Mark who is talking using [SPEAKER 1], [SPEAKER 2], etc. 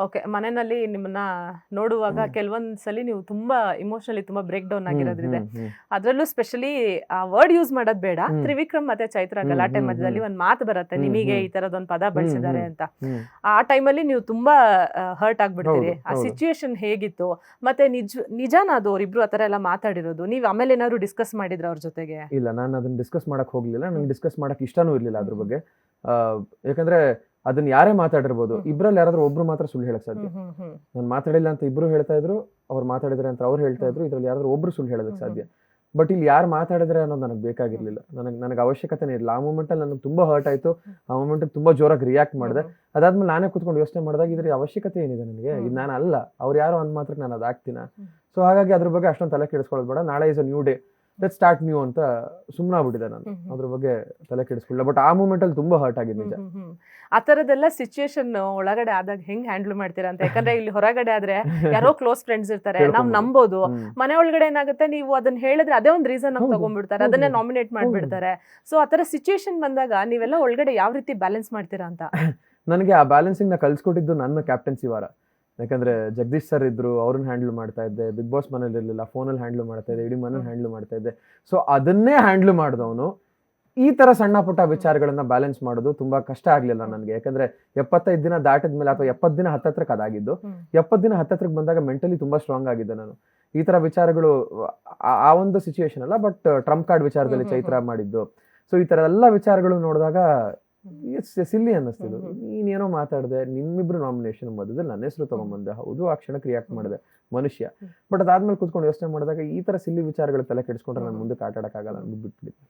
[SPEAKER 1] Okay. ಮನೆಯಲ್ಲಿ ನಿಮ್ಮನ್ನ ನೋಡುವಾಗ ಕೆಲವೊಂದ್ಸಲಿ ನೀವು ತುಂಬಾ ಇಮೋಷನಲಿ ತುಂಬಾ ಬ್ರೇಕ್ ಡೌನ್ ಆಗಿರೋದ್ರಿದೆ. ಅದ್ರಲ್ಲೂ ಸ್ಪೆಷಲಿ ಆ ವರ್ಡ್ ಯೂಸ್ ಮಾಡೋದ್ ಬೇಡ, ತ್ರಿವಿಕ್ರಮ್ ಮತ್ತೆ ಚೈತ್ರ ಗಲಾಟೆ ಮಧ್ಯದಲ್ಲಿ ಒಂದ್ ಮಾತು ಬರುತ್ತೆ, ನಿಮಗೆ ಈ ತರದೊಂದ್ ಪದ ಬಳಸಿದ್ದಾರೆ ಅಂತ. ಆ ಟೈಮಲ್ಲಿ ನೀವು ತುಂಬಾ ಹರ್ಟ್ ಆಗ್ಬಿಡ್ತೀರಿ. ಆ ಸಿಚುಯೇಷನ್ ಹೇಗಿತ್ತು, ಮತ್ತೆ ನಿಜಾನ ಅದು ಅವ್ರಿಬ್ರು ಆತರ ಎಲ್ಲ ಮಾತಾಡಿರೋದು? ನೀವ್ ಆಮೇಲೆ ಏನಾದ್ರು ಡಿಸ್ಕಸ್ ಮಾಡಿದ್ರ ಅವ್ರ ಜೊತೆಗೆ?
[SPEAKER 2] ಇಲ್ಲ, ನಾನು ಅದನ್ನ ಡಿಸ್ಕಸ್ ಮಾಡಕ್ ಹೋಗ್ಲಿಲ್ಲ. ನಂಗೆ ಡಿಸ್ಕಸ್ ಮಾಡಕ್ ಇಷ್ಟನೂ ಇರ್ಲಿಲ್ಲ ಅದ್ರ ಬಗ್ಗೆ. ಯಾಕಂದ್ರೆ ಅದನ್ನ ಯಾರೇ ಮಾತಾಡಿರ್ಬೋದು, ಇಬ್ರಲ್ಲಿ ಯಾರಾದ್ರೂ ಒಬ್ರು ಮಾತ್ರ ಸುಳ್ಳು ಹೇಳಕ್ ಸಾಧ್ಯ. ನಾನು ಮಾತಾಡಿಲ್ಲ ಅಂತ ಇಬ್ರು ಹೇಳ್ತಾ ಇದ್ರು, ಅವ್ರು ಮಾತಾಡಿದ್ರೆ ಅಂತ ಅವ್ರು ಹೇಳ್ತಾ ಇದ್ರು, ಇದ್ರಲ್ಲಿ ಯಾರಾದ್ರೂ ಒಬ್ರು ಸುಳ್ಳು ಹೇಳೋದಕ್ಕೆ ಸಾಧ್ಯ. ಬಟ್ ಇಲ್ಲಿ ಯಾರು ಮಾತಾಡಿದ್ರೆ ಅನ್ನೋದು ನನಗೆ ಬೇಕಾಗಿರ್ಲಿಲ್ಲ. ನನಗೆ ಅವಶ್ಯಕತೆನೇ ಇರಲಿಲ್ಲ. ಆ ಮೂಮೆಂಟ್ ಅಲ್ಲಿ ನನಗೆ ತುಂಬಾ ಹರ್ಟ್ ಆಯ್ತು. ಆ ಮೂಮೆಂಟ್ ತುಂಬಾ ಜೋರಾಗಿ ರಿಯಾಕ್ಟ್ ಮಾಡಿದೆ. ಅದಾದ್ಮೇಲೆ ನಾನೇ ಕೂತ್ಕೊಂಡು ಯೋಚನೆ ಮಾಡಿದಾಗ ಇದ್ರ ಅವಶ್ಯಕತೆ ಏನಿದೆ ನನಗೆ, ಇದು ನಾನು ಅಲ್ಲ, ಅವ್ರು ಯಾರೋ ಅಂದ್ ಮಾತ್ರಕ್ಕೆ ನಾನು ಅದಾಗ್ತೀನ. ಸೊ ಹಾಗಾಗಿ ಅದ್ರ ಬಗ್ಗೆ ಅಷ್ಟೊಂದು ತಲೆ ಕೆಡಿಸ್ಕೊಳ್ಳೋದು ಬೇಡ. ನಾಳೆ is a new day, let start new ಅಂತ ಸುಮ್ಮನಾಗ್ಬಿಟ್ಟಿದೆ ನಾನು. ಅದ್ರ ಬಗ್ಗೆ ತಲೆ ಕೆಡಿಸ್ಕೊಳ್ಳ. ಬಟ್ ಆ ಮೂಮೆಂಟ್ ಅಲ್ಲಿ ತುಂಬಾ ಹರ್ಟ್ ಆಗಿದೆ ನಿಜ.
[SPEAKER 1] ಆ ತರದೆಲ್ಲ ಸಿಚುಯೇಷನ್ ಒಳಗಡೆ ಆದಾಗ ಹೆಂಗ್ ಹ್ಯಾಂಡಲ್ ಮಾಡ್ತೀರಾ ಅಂತ? ಯಾಕಂದ್ರೆ ಇಲ್ಲಿ ಹೊರಗಡೆ ಆದ್ರೆ ಯಾರೋ ಕ್ಲೋಸ್ ಫ್ರೆಂಡ್ಸ್ ಇರ್ತಾರೆ, ನಾವ್ ನಂಬೋದು. ಮನೆ ಒಳಗಡೆ ಏನಾಗುತ್ತೆ, ನೀವು ಅದನ್ನ ಹೇಳಿದ್ರೆ ಅದೇ ಒಂದ್ ರೀಸನ್ ಆಗಿ ತಗೊಂಡ್ಬಿಡ್ತಾರೆ, ಅದನ್ನೇ ನಾಮಿನೇಟ್ ಮಾಡ್ಬಿಡ್ತಾರೆ. ಸೊ ಆ ತರ ಸಿಚುಯೇಷನ್ ಬಂದಾಗ ನೀವೆಲ್ಲ ಒಳಗಡೆ ಯಾವ ರೀತಿ ಬ್ಯಾಲೆನ್ಸ್ ಮಾಡ್ತೀರಾ ಅಂತ?
[SPEAKER 2] ನನಗೆ ಆ ಬ್ಯಾಲೆನ್ಸಿಂಗ್ ನ ಕಲ್ಸ್ಕೊಟ್ಟಿದ್ದು ನನ್ನ ಕ್ಯಾಪ್ಟನ್ಸಿ ವಾರ. ಯಾಕಂದ್ರೆ ಜಗದೀಶ್ ಸರ್ ಇದ್ರು, ಅವ್ರನ್ನ ಹ್ಯಾಂಡಲ್ ಮಾಡ್ತಾ ಇದ್ದೆ. ಬಿಗ್ ಬಾಸ್ ಮನೇಲಿ ಇರ್ಲಿಲ್ಲ, ಫೋನಲ್ಲಿ ಹ್ಯಾಂಡಲ್ ಮಾಡ್ತಾ ಇದ್ದೆ, ಇಡೀ ಮನೇಲಿ ಹ್ಯಾಂಡಲ್ ಮಾಡ್ತಾ ಇದ್ದೆ. ಸೊ ಅದನ್ನೇ ಹ್ಯಾಂಡಲ್ ಮಾಡಿದವನು ಈ ತರ ಸಣ್ಣ ಪುಟ್ಟ ವಿಚಾರಗಳನ್ನ ಬ್ಯಾಲೆನ್ಸ್ ಮಾಡೋದು ತುಂಬಾ ಕಷ್ಟ ಆಗ್ಲಿಲ್ಲ ನನಗೆ. ಯಾಕಂದ್ರೆ 75 ದಿನ ದಾಟಿದ್ಮೇಲೆ, ಅಥವಾ 70 ದಿನ ಹತ್ತತ್ರಕ್ಕೆ ಅದಾಗಿದ್ದು, 70 ದಿನ ಹತ್ತತ್ರಕ್ಕೆ ಬಂದಾಗ ಮೆಂಟಲಿ ತುಂಬಾ ಸ್ಟ್ರಾಂಗ್ ಆಗಿದ್ದೆ ನಾನು. ಈ ತರ ವಿಚಾರಗಳು ಆ ಒಂದು ಸಿಚುಯೇಷನ್ ಅಲ್ಲ, ಬಟ್ ಟ್ರಂಪ್ ಕಾರ್ಡ್ ವಿಚಾರದಲ್ಲಿ ಚೈತ್ರ ಮಾಡಿದ್ದು, ಸೊ ಈ ತರ ಎಲ್ಲ ವಿಚಾರಗಳು ನೋಡಿದಾಗ ಸಿಲ್ಲಿ ಅನ್ನಿಸ್ತಿದ್ದು. ನೀನೇನೋ ಮಾತಾಡಿದೆ, ನಿಮ್ಮಿಬ್ರು ನಾಮಿನೇಷನ್ ಮಧ್ಯದಲ್ಲಿ ನನ್ನ ಹೆಸರು ತಗೊಂಡ್ಬಂದೆ. ಹೌದು, ಆ ಕ್ಷಣಕ್ಕೆ ರಿಯಾಕ್ಟ್ ಮಾಡಿದೆ ಮನುಷ್ಯ. ಬಟ್ ಅದಾದ್ಮೇಲೆ ಕೂತ್ಕೊಂಡು ಯೋಚನೆ ಮಾಡಿದಾಗ ಈ ತರ ಸಿಲ್ಲಿ ವಿಚಾರಗಳು ತಲೆ ಕೆಡಿಸ್ಕೊಂಡ್ರೆ ನಾನು ಮುಂದಕ್ಕೆ ಆಟ ಆಡಕ್ಕಾಗಲ್ಲ, ಬಿಟ್ಬಿಟ್ಟು